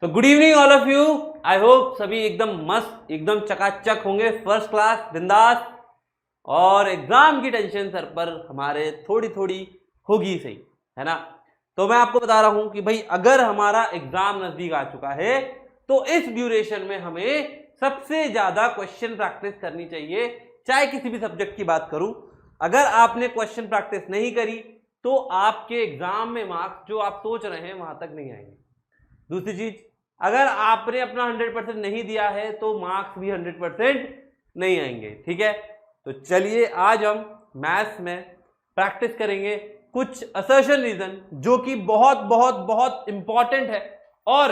तो good evening all of you. I hope सभी एकदम मस्त, एकदम चकाचक होंगे, फर्स्ट क्लास, बिंदास, और एग्जाम की टेंशन सर पर हमारे थोड़ी थोड़ी होगी सही, है ना। तो मैं आपको बता रहा हूं कि भाई अगर हमारा एग्जाम नजदीक आ चुका है तो इस ड्यूरेशन में हमें सबसे ज्यादा क्वेश्चन प्रैक्टिस करनी चाहिए, चाहे किसी भी सब्जेक्ट की बात करूं। अगर आपने क्वेश्चन प्रैक्टिस नहीं करी तो आपके एग्जाम में मार्क्स जो आप सोच रहे हैं वहां तक नहीं आएंगे। दूसरी चीज, अगर आपने अपना 100% नहीं दिया है तो मार्क्स भी 100% नहीं आएंगे, ठीक है। तो चलिए आज हम मैथ्स में प्रैक्टिस करेंगे कुछ असर्शन रीजन जो कि बहुत बहुत बहुत इंपॉर्टेंट है, और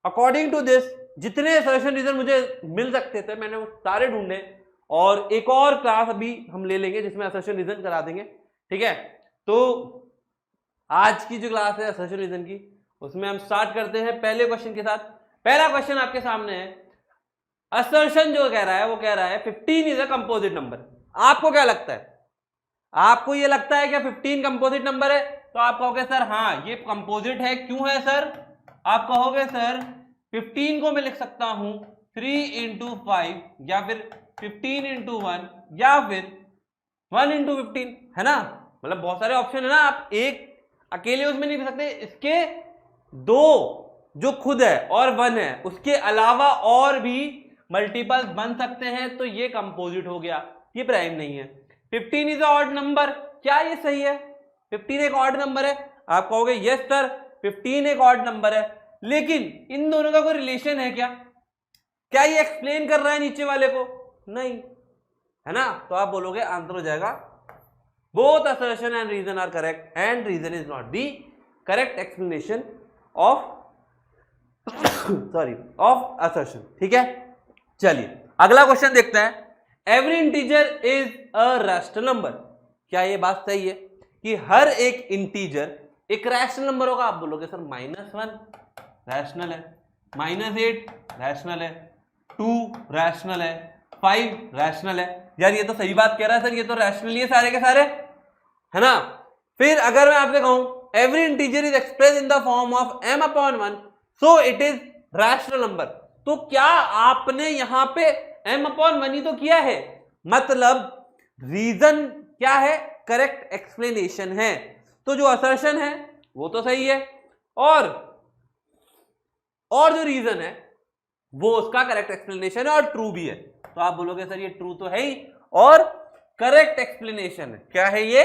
अकॉर्डिंग टू दिस जितने असर्शन रीजन मुझे मिल सकते थे मैंने वो सारे ढूंढे, और एक और क्लास अभी हम ले लेंगे जिसमें असर्शन रीजन करा देंगे, ठीक है। तो आज की जो क्लास है असर्शन रीजन की, उसमें हम स्टार्ट करते हैं पहले क्वेश्चन के साथ। पहला क्वेश्चन आपके सामने है, असर्शन जो कह रहा है वो कह रहा है 15 इज अ कंपोजिट नंबर। आपको क्या लगता है? आपको ये लगता है क्या 15 कंपोजिट नंबर है? तो आप कहोगे सर हाँ ये कंपोजिट है। क्यों है सर? आप कहोगे सर 15 को मैं लिख सकता हूं 3 into 5, या फिर 15 into 1, या फिर 1 into 15, है ना। मतलब बहुत सारे ऑप्शन है ना, आप एक अकेले उसमें नहीं लिख सकते, इसके दो जो खुद है और 1 है उसके अलावा और भी मल्टीपल्स बन सकते हैं, तो ये कंपोजिट हो गया, ये प्राइम नहीं है। 15 इज ऑड नंबर, क्या ये सही है? 15 एक ऑड नंबर है। आप कहोगे यस सर 15 एक ऑड नंबर है, लेकिन इन दोनों का कोई रिलेशन है क्या? क्या ये एक्सप्लेन कर रहा है नीचे वाले को? नहीं, है ना। तो आप बोलोगे आंसर हो जाएगा both assertion and reason are correct and reason is not the correct explanation of sorry of assertion, ठीक है। चलिए अगला क्वेश्चन देखते हैं। Every integer is a rational number. क्या ये बात सही है कि हर एक इंटीजर एक रैशनल नंबर होगा? आप बोलोगे सर -1 रैशनल है, -8 रैशनल है, 2 रैशनल है, 5 रैशनल है। यार ये तो सही बात कह रहा है सर, ये तो रैशनल ही है सारे के सारे, है ना। फिर अगर मैं आपसे कहूं every integer is express in the form of m/1 so it is rational number, तो क्या आपने यहां पे m/1 ही तो किया है, मतलब रीजन क्या है? करेक्ट एक्सप्लेनेशन है। तो जो असर्शन है वो तो सही है, और जो रीजन है वो उसका करेक्ट एक्सप्लेनेशन है और ट्रू भी है। तो आप बोलोगे सर ये ट्रू तो है ही और करेक्ट एक्सप्लेनेशन है। क्या है ये?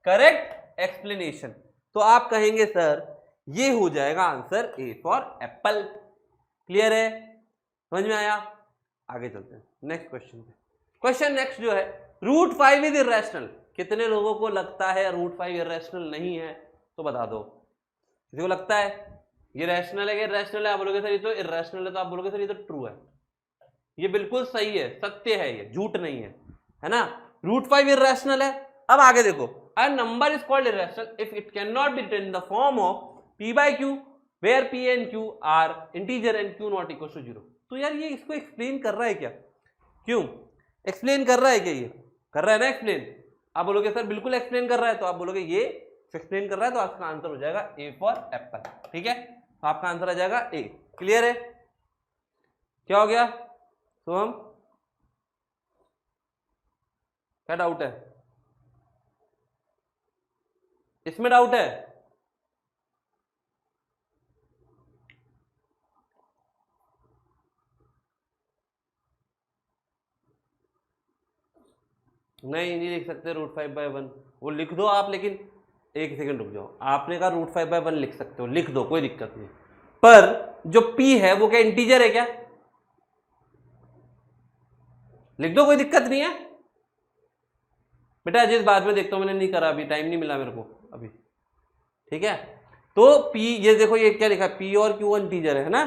Correct explanation. तो आप कहेंगे सर ये हो जाएगा answer A for Apple. Clear है? समझ में आया? आगे चलते हैं नेक्स्ट क्वेश्चन पे। क्वेश्चन नेक्स्ट जो है, √5 इज इर्रेशनल। कितने लोगों को लगता है √5 इर्रेशनल नहीं है? तो बता दो। किसी को लगता है ये रैशनल है कि इर्रेशनल है? आप बोलोगे सर ये तो इर्रेशनल है। तो आप बोलोगे सर ये तो ट्रू है, ये बिल्कुल सही है, सत्य है, ये झूठ नहीं है ना। √5 इर्रेशनल है। अब आगे देखो, a number is called irrational if it can not be written in the form of p/q where p and q are integer and q not equal to 0। तो यार ये इसको एक्सप्लेन कर रहा है क्या? क्यों एक्सप्लेन कर रहा है क्या? ये कर रहा है ना एक्सप्लेन। आप बोलोगे सर बिल्कुल एक्सप्लेन कर रहा है। तो आप बोलोगे ये एक्सप्लेन कर रहा है, तो आपका आंसर हो जाएगा ए फॉर एप्पल, ठीक है। तो आपका आंसर आ जाएगा ए। क्लियर है? क्या हो गया? तो हम क्या डाउट है इसमें? डाउट है? नहीं लिख सकते √5/1। वो लिख दो आप, लेकिन एक सेकंड रुक जाओ। आपने कहा √5/1 लिख सकते हो, लिख दो, कोई दिक्कत नहीं। पर जो p है वो क्या इंटीजर है क्या? लिख दो, कोई दिक्कत नहीं है बेटा। जिस बाद में देखता हूं, मैंने नहीं करा, अभी टाइम नहीं मिला मेरे को अभी, ठीक है। तो p, ये देखो ये क्या लिखा, p और q इंटीजर है ना।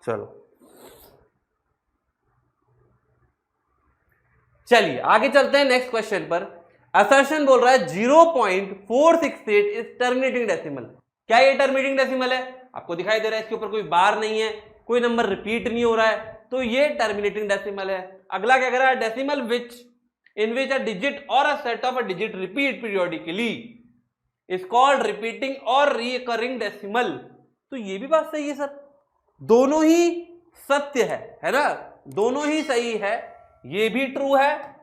चलो चलिए आगे चलते हैं नेक्स्ट क्वेश्चन पर। असर्शन बोल रहा है 0.468 इज टर्मिनेटिंग डेसिमल। क्या ये टर्मिनेटिंग डेसिमल है? आपको दिखाई दे रहा है इसके ऊपर कोई बार नहीं है, कोई नंबर रिपीट नहीं हो रहा है, तो ये टर्मिनेटिंग डेसिमल है। अगला क्या कर रहा है? Decimal which in which a digit और a set of a digit repeat periodically is called repeating और रिकरिंग डेसिमल। तो ये भी बात सही है सर, दोनों ही सत्य है ना, दोनों ही सही है, ये भी ट्रू है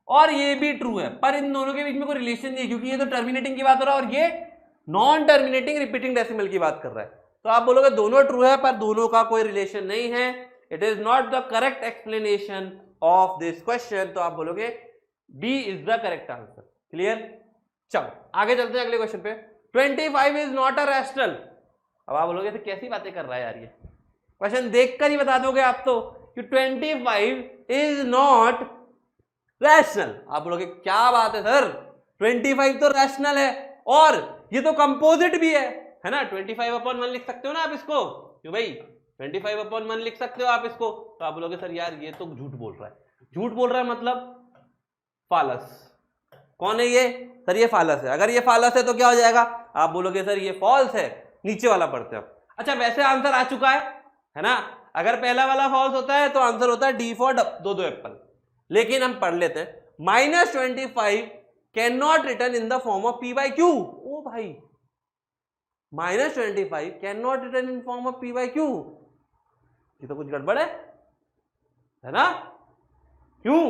और ये भी ट्रू है, पर इन दोनों के बीच में कोई रिलेशन नहीं है, क्योंकि ये तो टर्मिनेटिंग की बात हो रहा है और ये नॉन टर्मिनेटिंग रिपीटिंग डेसिमल की बात कर रहा है। तो आप बोलोगे दोनों ट्रू है पर दोनों का कोई रिलेशन नहीं है, it is not the correct explanation of this question. तो आप बोलोगे B is the correct answer. Clear? चलो आगे चलते हैं अगले क्वेश्चन पे। 25 इज नॉट अ रैशनल। अब आप बोलोगे तो कैसी बातें कर रहा है यार, ये क्वेश्चन देखकर ही बता दोगे आप तो कि 25 इज नॉट रैशनल। आप बोलोगे क्या बात है सर, 25 तो रैशनल है और ये तो कंपोजिट भी है ना, 25/1 लिख सकते हो ना आप इसको, क्यों भाई 25/1 लिख सकते हो आप इसको। तो आप बोलोगे सर यार ये तो झूठ बोल रहा है। झूठ बोल रहा है मतलब फालस। कौन है ये? सर ये फालस है। अगर ये फालस है तो क्या हो जाएगा? आप बोलोगे सर ये फॉल्स है। नीचे वाला पढ़ते हैं। अच्छा वैसे आंसर आ चुका है ना, अगर पहला वाला फॉल्स होता है तो आंसर होता है डी फॉर 2 एप्पल। लेकिन हम पढ़ लेते हैं -25 can not return in the form of p/q। ओ भाई -25 can not return in form of p/q, ये तो कुछ गड़बड़ है ना? क्यों?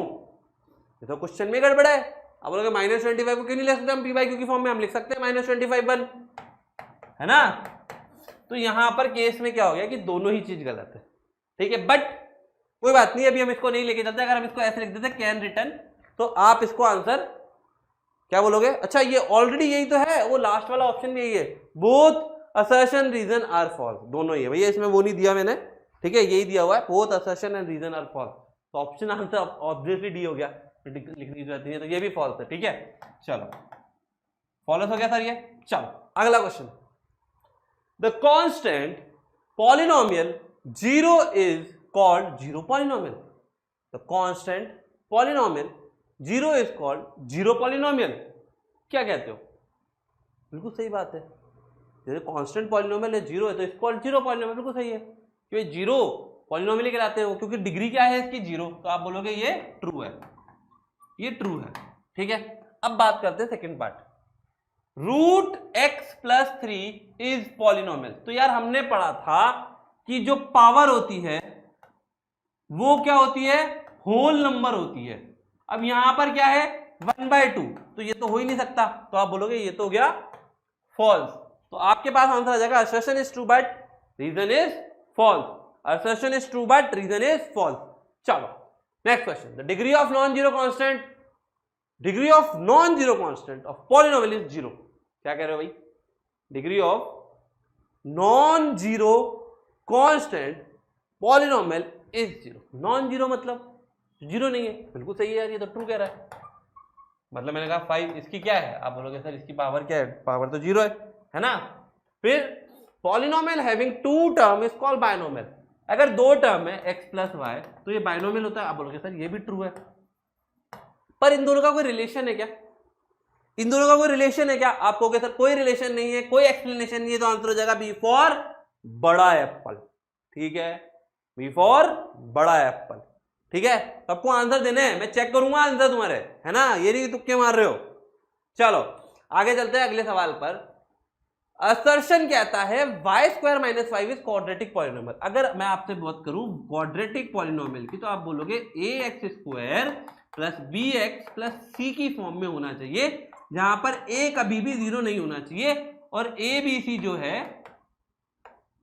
ये तो क्वेश्चन में गड़बड़ है। अब बोलोगे -25 को क्यों नहीं लिख सकते हम p/q की फॉर्म में? हम लिख सकते हैं -25/1, है ना? तो यहां पर केस में क्या हो गया कि दोनों ही चीज गलत है। ठीक है, बट कोई बात नहीं, अभी हम इसको नहीं लेके चलते। अगर हम इसको ऐसे लिख देते कैन रिटर्न, तो आप इसको आंसर क्या बोलोगे? अच्छा ये ऑलरेडी यही तो है, वो लास्ट वाला ऑप्शन भी यही है, both assertion reason are false. दोनों ही है भैया, इसमें वो नहीं दिया मैंने, ठीक है, यही दिया हुआ है, both assertion and reason are false. तो ऑप्शन आंसर ऑब्वियसली डी हो गया, लिखने की जरूरत नहीं है, तो ये भी फॉल्स है। ठीक है, चलो फॉल्स हो गया सर ये। चलो अगला question, the constant polynomial 0 is called zero polynomial. The constant polynomial 0 is called zero polynomial. क्या कहते हो? बिल्कुल सही बात है, जैसे कांस्टेंट पॉलिनोमियल है 0 है तो इसको जीरो पॉलिनोमियल, बिल्कुल सही है, क्योंकि जीरो पॉलिनोमियल कहलाते हैं वो, क्योंकि डिग्री क्या है इसकी 0। तो आप बोलोगे ये ट्रू है, ये ट्रू है। ठीक है, अब बात करते हैं second part, √x+3 is polynomial. तो यार हमने पढ़ा था कि जो पावर होती है वो क्या होती है? होल नंबर होती है। अब यहां पर क्या है? 1/2, तो ये तो हो ही नहीं सकता। तो आप बोलोगे ये तो हो गया फॉल्स। तो आपके पास आंसर आ जाएगा assertion is true but reason is false. Assertion is true but reason is false. चलो next question, the degree of non zero constant, degree of non zero constant of polynomial is 0। क्या कह रहे हो भाई? Degree of non zero constant polynomial is 0। Non zero मतलब 0 नहीं है, बिल्कुल सही है यार, ये तो ट्रू कह रहा है। मतलब मैंने कहा 5, इसकी क्या है? आप बोलोगे सर इसकी पावर क्या है? पावर तो 0 है ना? फिर polynomial having 2 term is called binomial. अगर 2 टर्म है x + y तो ये बायनोमियल होता है। आप बोलोगे सर ये भी ट्रू है, पर इन दोनों का कोई रिलेशन है क्या? इन दोनों का कोई रिलेशन है क्या? आप कहोगे सर कोई रिलेशन नहीं है, कोई एक्सप्लेनेशन नहीं है, तो आंसर हो जाएगा बी फॉर बड़ा एप्पल। ठीक है, बी फॉर बड़ा एप्पल। ठीक है, सबको आंसर देने हैं, मैं चेक करूंगा आंसर तुम्हारे, है ना? ये नहीं तुक्के मार रहे हो। चलो आगे चलते हैं अगले सवाल पर। असर्शन कहता है y² - 5 इज क्वाड्रेटिक पॉलिनोमियल। अगर मैं आपसे बात करूं क्वाड्रेटिक पॉलिनोमियल की, तो आप बोलोगे ax² + bx + c की फॉर्म में होना चाहिए, जहां पर a कभी भी 0 नहीं होना चाहिए और a b c जो है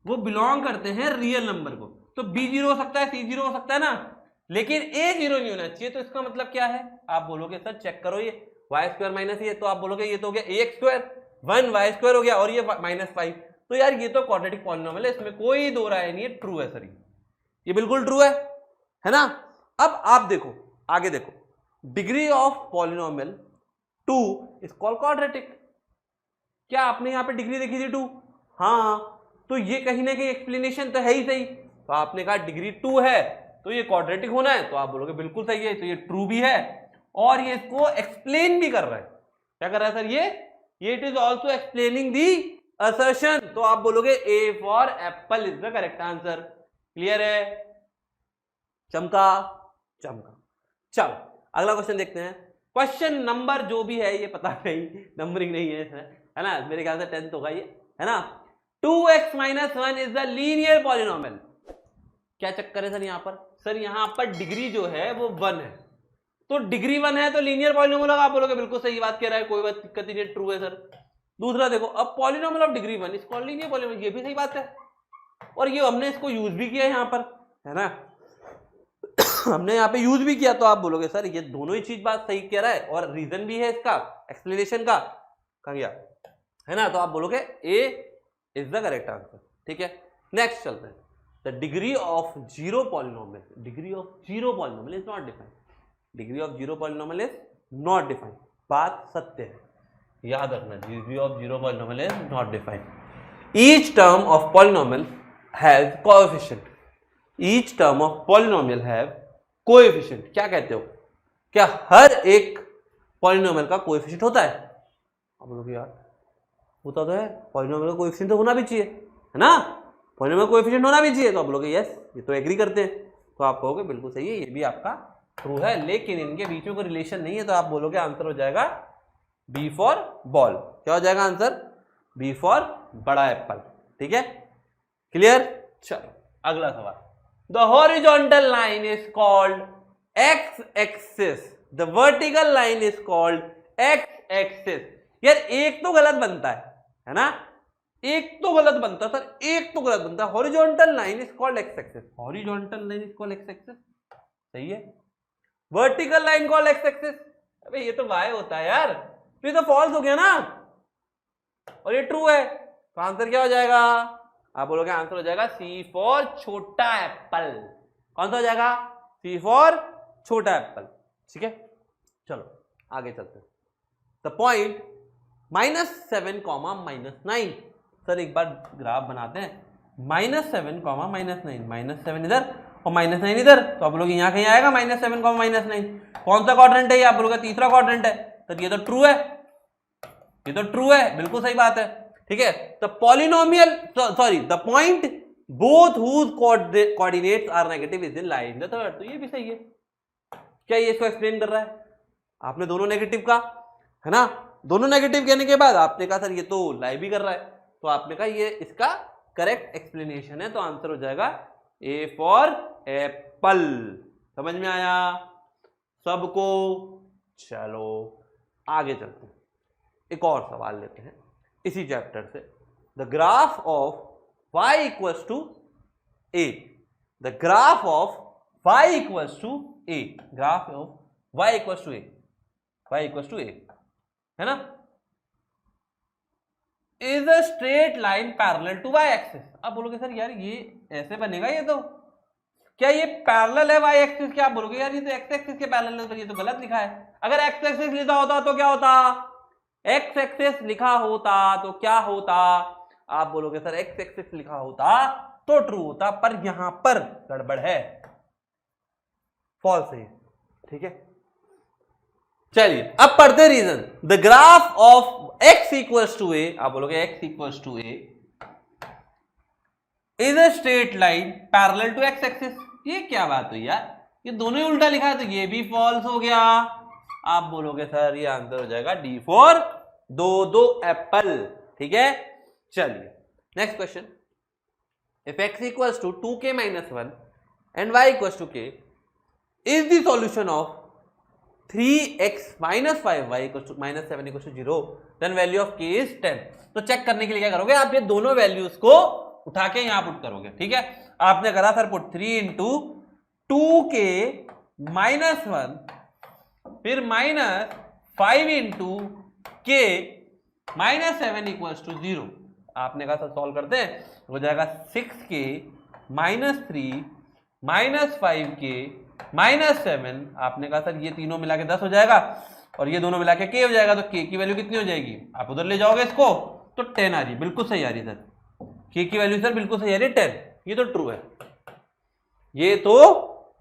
वो बिलोंग करते हैं रियल नंबर को। तो b 0 हो सकता है, c 0 हो सकता है ना, लेकिन a 0 नहीं होना चाहिए। तो इसका मतलब क्या है? आप बोलोगे सर चेक करो ये y² - ये, तो आप बोलोगे ये तो हो गया ax², 1y² हो गया और ये -5। तो यार ये तो क्वाड्रेटिक पॉलिनोमियल है, इसमें कोई दो राय नहीं है, ट्रू है सर, ये बिल्कुल ट्रू है ना? अब आप देखो आगे देखो, degree of polynomial 2 is called quadratic. क्या आपने यहाँ पे डिग्री देखी थी 2? हाँ, तो ये कहीं ना कहीं एक्सप्लेनेशन तो है ही सही। तो आपने कहा डिग्री 2 है तो ये क्वाड्रेटिक होना है, तो आप बोलोगे बिल्कुल सही है, तो ये ट्रू भी है और ये इसको एक्सप्लेन भी कर रहा है। क्या कर रहा है सर? ये it is also explaining the assertion. तो आप बोलोगे A for Apple is the correct answer. Clear है? चमका चमका। चलो अगला क्वेश्चन देखते हैं। क्वेश्चन नंबर जो भी है ये पता नहीं, नंबरिंग नहीं है ना, मेरे ख्याल से 10th होगा ये, है ना? 2x - 1 is the linear polynomial. क्या चक्कर है सर यहाँ पर? सर यहाँ पर डिग्री जो है वो 1 है, तो डिग्री 1 है तो लीनियर पॉलिनोमियल होगा। आप बोलोगे बिल्कुल सही बात कह रहा है, कोई बात दिक्कत नहीं, ट्रू है सर। दूसरा देखो, अब polynomial of degree 1 is called linear polynomial, ये भी सही बात है, और ये हमने इसको यूज भी किया यहाँ पर, है ना, हमने यहाँ पे यूज भी किया। तो आप बोलोगे सर ये दोनों ही चीज बात सही कह रहा है, और रीजन भी है इसका, एक्सप्लेनेशन का, कहा गया है ना। तो आप बोलोगे ए इज द करेक्ट आंसर। ठीक है, नेक्स्ट चलते हैं। The degree of zero polynomial, degree of zero polynomial is not defined, degree of zero polynomial is not defined. बात सत्य है, याद रखना, degree of zero polynomial is not defined. Each term of polynomial has coefficient, each term of polynomial have coefficient. क्या कहते हो, क्या हर एक पॉलिनोमियल का कोएफिशिएंट होता है? आप बोलोगे यार होता तो है, पॉलिनोमियल का कोएफिशिएंट तो होना भी चाहिए, है ना, पॉलिनोमियल का कोएफिशिएंट होना भी चाहिए। तो आप बोलोगे यस, ये तो एग्री करते हैं। तो आप कहोगे बिल्कुल सही है, ये भी आपका ट्रू है, लेकिन इनके बीच में कोई रिलेशन नहीं है। तो आप बोलोगे आंसर हो जाएगा बी फॉर बॉल। क्या हो जाएगा आंसर? बी फॉर बड़ा एप्पल। ठीक है, क्लियर? चलो अगला सवाल। The horizontal line is called x axis, the vertical line is called x axis. यार एक तो गलत बनता है ना, एक तो गलत बनता है सर, एक तो गलत बनता है। Horizontal line is called x axis, horizontal line is called x axis, सही है। Vertical line called x axis, अबे ये तो वाई होता है यार, तो ये तो फॉल्स हो गया ना, और ये ट्रू है। तो आंसर क्या हो जाएगा? आप बोलोगे आंसर हो जाएगा सी फॉर छोटा एप्पल। कौन सा हो जाएगा? सी फॉर छोटा एप्पल। ठीक है, चलो आगे चलते हैं। The point -7, -9। सर एक बार ग्राफ बनाते हैं, -7, -9, -7 इधर और -9 इधर। तो आप लोग यहाँ कहीं आएगा -7, -9। कौन सा क्वाड्रेंट है ये? आप लोग का तीसरा क्वाड्रेंट है, तो ये तो ट्रू है, ये तो ट्रू है, बिल्कुल सही बात है। ठीक है, the polynomial sorry the point both whose coordinates are negative is in lie in the third. तो ये भी सही है। क्या ये इसको एक्सप्लेन कर रहा है? आपने दोनों नेगेटिव का, है ना, दोनों नेगेटिव कहने के बाद आपने कहा सर ये तो लाई भी कर रहा है, तो आपने कहा ये इसका करेक्ट एक्सप्लेनेशन है। तो आंसर हो जाएगा ए फॉर एप्पल। समझ में आया सबको? चलो आगे चलते हैं, एक और सवाल लेते हैं इसी चैप्टर से। The graph of y equals to a, the graph of y equals to a, graph of y equals to a, y equals to a, है ना, is a straight line parallel to y axis. अब बोलोगे sir यार ये ऐसे बनेगा, ये तो क्या ये पैरेलल है y एक्सिस? क्या आप बोलोगे यार ये तो x एक्सिस के पैरेलल है, तो ये तो गलत लिखा है। अगर x एक्सिस लिखा होता तो क्या होता? x एक्सिस लिखा होता तो क्या होता? आप बोलोगे सर x एक्सिस लिखा होता तो ट्रू होता, पर यहां पर गड़बड़ है, फॉल्स है। ठीक है, चलिए अब पढ़ते reason. The graph of x equals to a, आप बोलोगे x equals to a is a straight line parallel to x axis. ये क्या बात हुई यार, ये दोनों ही उल्टा लिखा है, तो ये भी फॉल्स हो गया। आप बोलोगे सर ये आंसर हो जाएगा डी फॉर दो एप्पल। ठीक है, चलिए next question. If x equals to 2k - 1 and y equals to k is the solution of 3x - 5y -7 = 0, then value of k is 10। तो चेक करने के लिए क्या करोगे आप? ये दोनों वैल्यूज को उठा के यहां पुट करोगे। ठीक है, आपने करा सर पुट 3 × 2k - 1 फिर -5 × k - 7 = 0। आपने कहा सर सॉल्व करते हैं, हो जाएगा 6k - 3 -5k -7। आपने कहा सर ये तीनों मिला के 10 हो जाएगा, और ये दोनों मिला के k हो जाएगा। तो k की वैल्यू कितनी हो जाएगी? आप उधर ले जाओगे इसको तो 10 आ रही है, बिल्कुल सही आ रही है सर, k की वैल्यू सर बिल्कुल सही आ रही है 10। ये तो ट्रू है, ये तो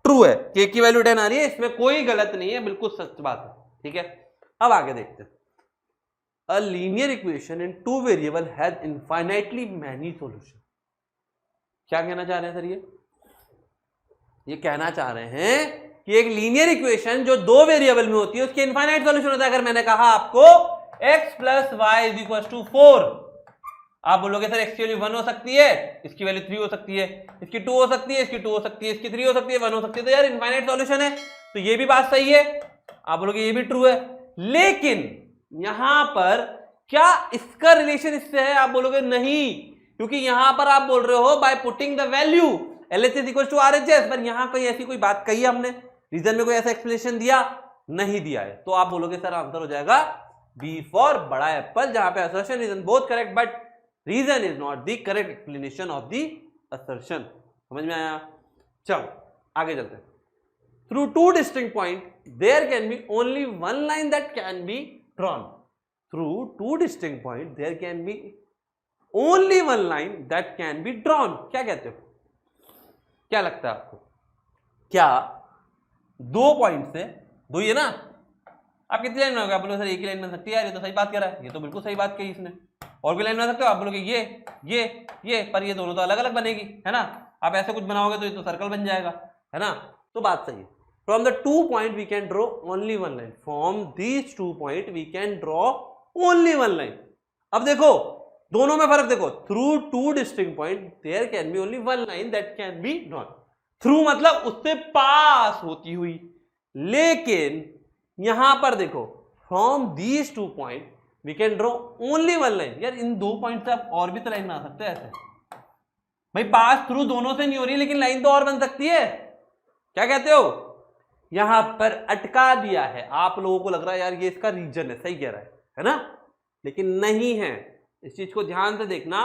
ट्रू है, k की वैल्यू 10 आ रही है, इसमें कोई गलत नहीं है, बिल्कुल सच बात है। ठीक है, अब आगे देखते हैं। A linear equation in 2 variable has infinitely many solution. क्या कहना चाह रहे हैं सर? ये कहना चाह रहे हैं कि एक लीनियर इक्वेशन जो 2 वेरिएबल में होती है उसके इनफाइनाइट सॉल्यूशन होता है। अगर मैंने कहा आपको x + y = 4, आप बोलोगे सर x की वैल्यू 1 हो सकती है, इसकी वैल्यू 3 हो सकती है, इसकी 2 हो सकती है, इसकी 2 हो सकती है, इसकी 3 हो सकती है, 1 हो सकती है, तो यार इनफाइनाइट सॉल्यूशन है, तो ये भी बात सही है, आप बोलोगे ये भी ट्रू है। लेकिन यहां पर क्या इसका रिलेशन इससे है? आप बोलोगे नहीं, क्योंकि यहां पर आप बोल रहे हो by putting the value LHS equal to RHS, पर यहां कोई ऐसी कोई बात कही हमने, रीजन में कोई ऐसा एक्सप्लेनेशन दिया नहीं दिया है, तो आप बोलोगे सर आंसर हो जाएगा B फॉर बड़ा एप्पल, जहां पे assertion reason both correct but reason is not the correct explanation of the assertion. समझ में आया? चलो आगे चलते हैं। Through two distinct point there can be only one line that can be drawn. Through two distinct point there can be only one line that can be drawn. क्या कहते हो? क्या लगता है आपको? क्या दो पॉइंट से, दो ही है ना, आप कितनी लाइन बनाओगे? आप बोलोगे सर एक ही लाइन बन सकती है, यार ये तो सही बात कह रहा है, ये तो बिल्कुल सही बात कही इसने, और भी लाइन बना सकते हो? आप बोलोगे ये पर ये दोनों तो अलग अलग बनेगी, है ना, आप ऐसे कुछ बनाओगे तो ये तो सर्कल बन जाएगा, है ना, तो बात सही है। From the 2 point we can draw only one line, from these 2 point we can draw only one line. अब देखो दोनों में फर्क देखो, through 2 distinct point there can be only one line that can be drawn. Through मतलब उससे पास होती हुई, लेकिन यहां पर देखो from these 2 point we can draw only one line. यार इन 2 पॉइंट से आप और भी तो लाइन बना सकते हैं ऐसे, भाई पास थ्रू दोनों से नहीं हो रही, लेकिन लाइन तो और बन सकती है। क्या कहते हो? यहां पर अटका दिया है, आप लोगों को लग रहा है यार ये इसका रीजन है, सही कह रहा है ना, लेकिन नहीं है। इस चीज को ध्यान से देखना,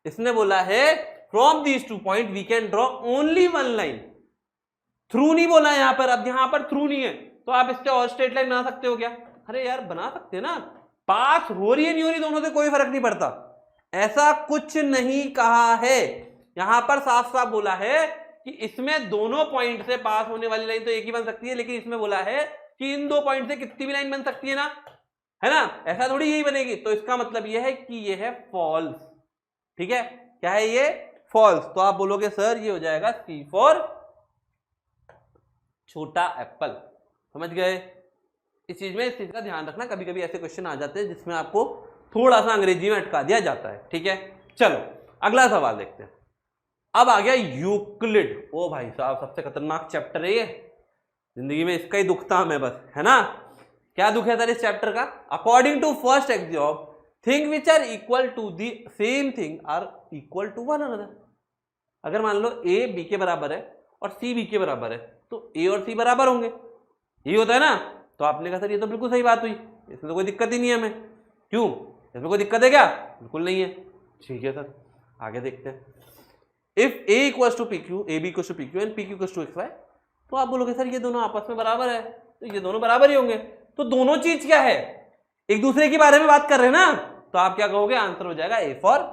इसने बोला है from these 2 point we can draw only one line, through नहीं बोला यहां पर। अब यहां पर थ्रू नहीं है तो आप इससे और स्ट्रेट लाइन बना सकते हो क्या? अरे यार बना सकते हैं ना, पास हो रही है नहीं हो रही दोनों से कोई फर्क नहीं पड़ता, ऐसा कुछ नहीं कहा है। यहां पर साफ साफ बोला है कि इसमें दोनों पॉइंट से पास होने वाली लाइन तो एक ही बन सकती है, लेकिन इसमें बोला है कि इन 2 पॉइंट से कितनी भी लाइन बन सकती है ना, है ना, ऐसा थोड़ी यही बनेगी। तो इसका मतलब यह है कि यह है फॉल्स। ठीक है, क्या है ये? फॉल्स। तो आप बोलोगे सर ये हो जाएगा C फॉर छोटा एप्पल। समझ गए? इस चीज में, इस चीज का ध्यान रखना, कभी कभी ऐसे क्वेश्चन आ जाते हैं जिसमें आपको थोड़ा सा अंग्रेजी में अटका दिया जाता है। ठीक है, चलो अगला सवाल देखते हैं। अब आ गया यूक्लिड। ओ भाई साहब, सबसे खतरनाक चैप्टर है ये, जिंदगी में इसका ही दुख था हमें बस, है ना। क्या दुख है सर इस चैप्टर का? According to first axiom, thing which are equal to the same thing are equal to one another. अगर मान लो A B के बराबर है और C B के बराबर है, तो A और C बराबर होंगे, यही होता है ना। तो आपने कहा सर ये तो बिल्कुल सही बात हुई, इसमें तो कोई दिक्कत ही नहीं है हमें। क्यों, इसमें कोई दिक्कत है क्या? बिल्कुल नहीं है। ठीक है सर, आगे देखते हैं। If A equals to PQ, AB equals to PQ and PQ equals to XY, तो आप बोलोगे सर ये दोनों आपस में बराबर है, तो ये दोनों बराबर ही होंगे। तो दोनों चीज क्या है? एक दूसरे के बारे में बात कर रहे हैं ना, तो आप क्या कहोगे? आंसर हो जाएगा A for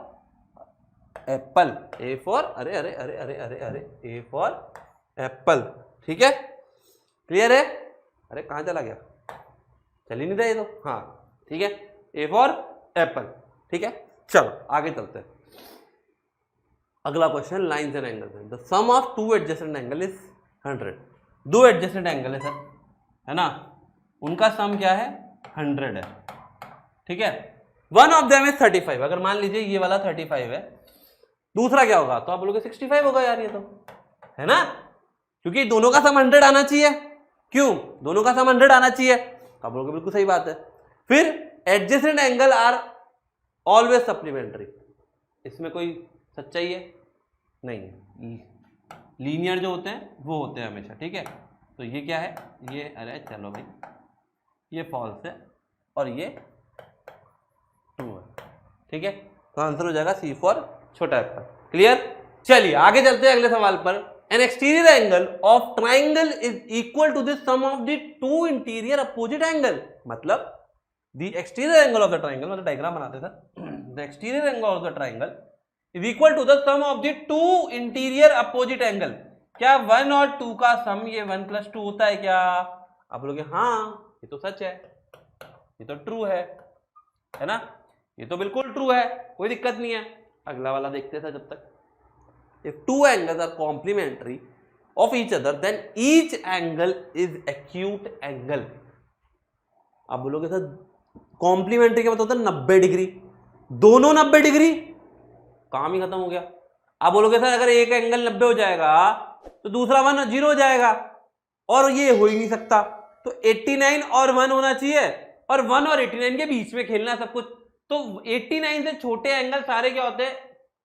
Apple. A for अरे अरे अरे अरे अरे अरे A फॉर एप्पल। ठीक है, क्लियर है? अरे कहां चला गया? चल ही नहीं रहा ये तो। हाँ ठीक है, A फॉर एप्पल। ठीक है, चलो आगे चलते हैं। अगला क्वेश्चन लाइन्स एंड एंगल्स है। The sum of 2 adjacent angle is 100। 2 adjacent angle है सर, है ना, उनका सम क्या है? 100 है। ठीक है, वन ऑफ देम इज 35। अगर मान लीजिए ये वाला 35 है, दूसरा क्या होगा? तो आप बोलोगे 65 होगा यार ये तो, है ना, क्योंकि दोनों का सम 100 आना चाहिए। क्यों? दोनों का सम 100 आना चाहिए। आप बोलोगे बिल्कुल सही बात है। फिर adjacent angle are always supplementary, इसमें कोई सच्चाई है? नहीं है, लीनियर जो होते हैं वो होते हैं हमेशा। ठीक है, तो ये क्या है? ये अरे चलो भाई, ये फॉल्स है और ये ट्रू है। ठीक है, तो आंसर हो जाएगा C फॉर छोटा एप्पल। क्लियर? चलिए आगे चलते हैं अगले सवाल पर। An exterior angle of triangle is equal to the sum of the 2 interior opposite angle. मतलब the exterior angle of the triangle, मतलब डायग्राम बनाते sir, the exterior angle of the triangle is equal to the sum of the 2 interior opposite angle. क्या 1 और 2 का सम ये 1 + 2 होता है क्या? आप बोलोगे हाँ ये तो सच है, ये तो ट्रू है ना, ये तो बिल्कुल ट्रू है, कोई दिक्कत नहीं है। अगला वाला देखते थे जब तक। If 2 angles are complementary of each other then each angle is acute angle. आप बोलोगे सर कॉम्प्लीमेंट्री क्या मतलब होता है? 90 डिग्री, दोनों 90 डिग्री, काम ही खत्म हो गया। आप बोलोगे सर अगर एक एंगल 90 हो जाएगा तो दूसरा 1 0 हो जाएगा, और ये हो ही नहीं सकता। तो 89 और 1 होना चाहिए, और 1 और 89 के बीच में खेलना सब कुछ। तो 89 से छोटे एंगल सारे क्या होते हैं,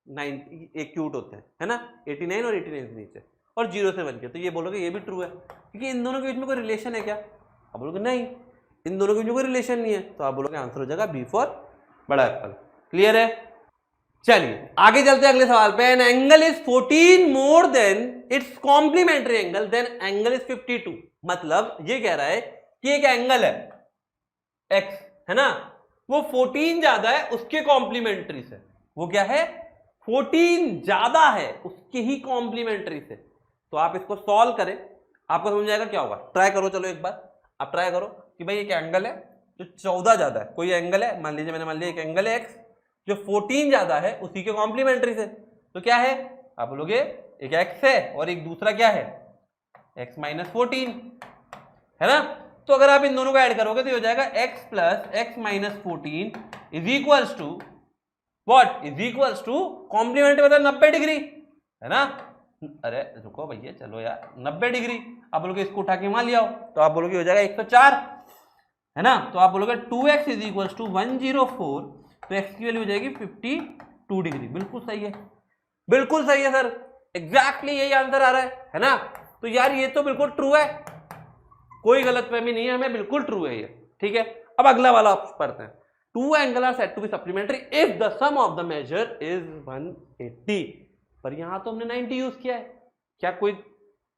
90 एक्यूट होते हैं, है ना, 89 और 89 से नीचे, और 0 से 1 के। तो ये बोलोगे ये भी ट्रू है, क्योंकि इन दोनों के बीच में कोई रिलेशन है क्या? आप बोलोगे नहीं, इन दोनों के बीच में कोई रिलेशन नहीं है। तो आप बोलोगे आंसर हो जाएगा बी फॉर बड़ा एप्पल। क्लियर है? चलिए आगे चलते हैं अगले सवाल पे। An angle is 14 more than it's complementary angle then angle is 52। मतलब ये कह रहा है कि एक एंगल है x, है ना, वो 14 ज्यादा है उसके कॉम्प्लीमेंट्री से। वो क्या है? 14 ज्यादा है उसके ही कॉम्प्लीमेंट्री से। तो आप इसको सॉल्व करें, आपको समझ जाएगा क्या होगा। ट्राई करो, चलो एक बार आप ट्राई करो कि भाई एक एंगल है जो 14 ज्यादा है, कोई एंगल है, मान लीजिए मैंने मान लिया एक एंगल है x जो 14 ज्यादा है उसी के कॉम्प्लीमेंट्री से। तो क्या है? आप बोलोगे एक x है और एक दूसरा क्या है, x माइनस 14, है ना। तो अगर आप इन दोनों को ऐड करोगे तो हो जाएगा x plus x minus 14 is equals to what, is equals to complementary मतलब 90 डिग्री, है ना। अरे रुको भैया, चलो यार 90 डिग्री। आप बोलोगे इसको उठा के वहां ले आओ, तो आप बोलोगे हो जाएगा 104, है ना। तो आप बोलोगे 2x इज इक्वल्स टू 104, तो x की वैल्यू हो जाएगी 52 डिग्री। बिल्कुल सही है, बिल्कुल सही है सर, एग्जैक्टली यही आंसर आ रहा है ना। तो यार ये तो बिल्कुल ट्रू है, कोई गलतफहमी नहीं है हमें, बिल्कुल ट्रू है ये। ठीक है, अब अगला वाला आप पढ़ते हैं। Two angle are said to be supplementary if the sum of the measure is 180। पर यहां तो हमने 90 यूज किया है, क्या कोई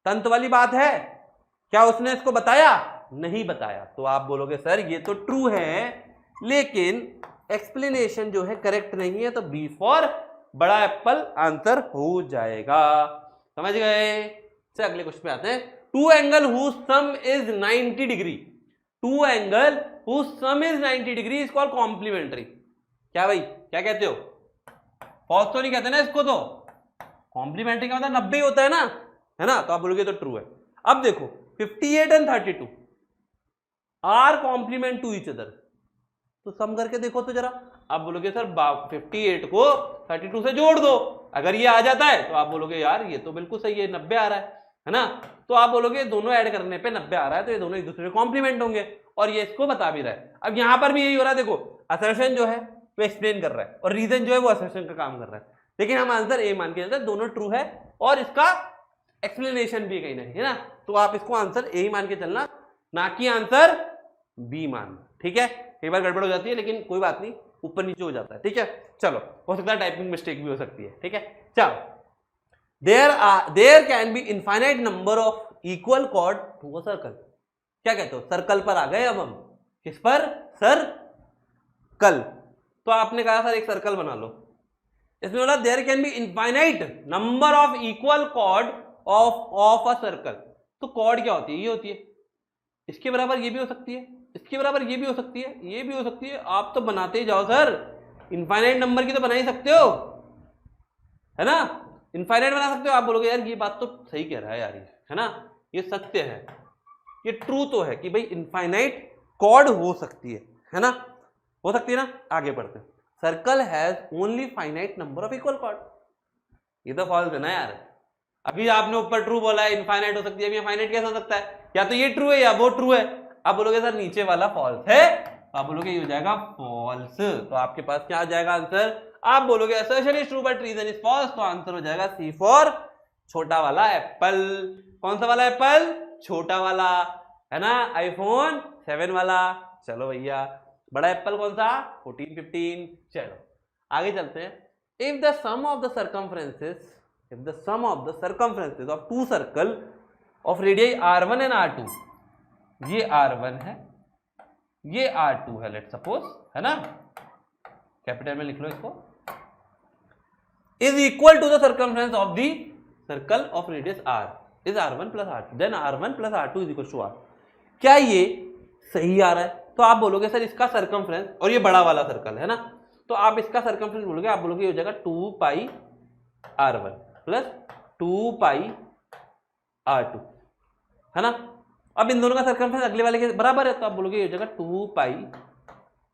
तंत्र वाली बात है? क्या उसने इसको बताया? नहीं बताया। तो आप बोलोगे सर ये तो ट्रू है लेकिन एक्सप्लेनेशन जो है करेक्ट नहीं है, तो बी फॉर बड़ा एप्पल आंसर हो जाएगा। समझ गए? से अगले क्वेश्चन पे आते हैं। Two angle whose sum is 90 degree, two angle whose sum is 90 degree is called complementary. क्या भाई, क्या कहते हो? फॉल्स तो नहीं कहते ना इसको, तो कॉम्प्लीमेंट्री का मतलब 90 होता है ना, तो आप बोलोगे तो ट्रू है। अब देखो 58 and 32 are complement to each other, तो सम करके देखो तो जरा। आप बोलोगे सर 58 को 32 से जोड़ दो, अगर ये आ जाता है तो आप बोलोगे यार ये तो बिल्कुल सही है, 90 आ रहा है ना। तो आप बोलोगे दोनों ऐड करने पे 90 आ रहा है, तो ये दोनों एक दूसरे के कॉम्प्लीमेंट होंगे, और ये इसको बता भी रहा है। अब यहां पर भी यही हो रहा है, देखो असर्शन जो है वो एक्सप्लेन कर रहा है और रीजन जो है वो असर्शन का काम कर रहा है, लेकिन हम आंसर ए मान के चलते हैं, दोनों ट्रू है और इसका एक्सप्लेनेशन भी कहीं ना कहीं, है ना। तो आप इसको आंसर ए ही मान के चलना, ना कि आंसर बी मान। ठीक है, कई बार गड़बड़ हो जाती है लेकिन कोई बात नहीं, ऊपर नीचे हो जाता है। ठीक है, चलो, हो सकता है टाइपिंग मिस्टेक भी हो सकती है। ठीक है, चलो। There can be infinite number of equal chord to a circle. क्या कहते हो? सर्कल पर आ गए अब हम। किस पर? सर्कल। तो आपने कहा सर एक सर्कल बना लो, इसमें बोला there can be infinite number of equal chord of a circle. तो कॉर्ड क्या होती है? ये होती है, इसके बराबर ये भी हो सकती है, इसके बराबर ये भी हो सकती है, ये भी हो सकती है। आप तो बनाते ही जाओ सर, इनफाइनाइट नंबर की तो बना ही सकते हो, है ना, इनफाइनाइट बना सकते हो। आप बोलोगे यार ये बात तो सही कह रहा है यार, ये है ना, ये सत्य है, ये ट्रू तो है कि भाई इनफाइनाइट कॉर्ड हो सकती है ना, हो सकती है ना। आगे बढ़ते हैं। Circle has only finite number of equal cord. ये तो फॉल्स है ना यार, अभी आपने ऊपर ट्रू बोला है, इनफाइनाइट हो सकती है, अभी फाइनाइट कैसे हो सकता है? या तो ये ट्रू है या वो ट्रू है। आप बोलोगे सर नीचे वाला फॉल्स है, आप बोलोगे ये हो जाएगा फॉल्स, तो आपके पास क्या आ जाएगा आंसर? आप बोलोगे assertion is true but reason is false, तो आंसर हो जाएगा सी फॉर छोटा वाला एप्पल। कौन सा वाला एप्पल? छोटा वाला, है ना, आईफोन 7 वाला। चलो भैया, बड़ा एप्पल कौन सा? 14 15। चलो आगे चलते हैं। If the sum of the circumferences of two circle of radii r1 and r2, ये r1 है, ये r2 है, लेट्स सपोज, है ना, कैपिटल में लिख लो इसको, is equal to the circumference of the circle of radius r is r1 plus r2, then r1 plus r2 is equal to r। क्या ये सही आ रहा है? तो आप बोलोगे सर इसका सर्कमफ्रेंस, और ये बड़ा वाला सर्कल है ना, तो आप इसका सर्कमफ्रेंस बोलोगे, आप बोलोगे ये हो जाएगा 2 पाई r1 प्लस 2 पाई r2, है ना। अब इन दोनों का सर्कमफ्रेंस अगले वाले के बराबर है, तो आप बोलोगे ये हो जाएगा 2 पाई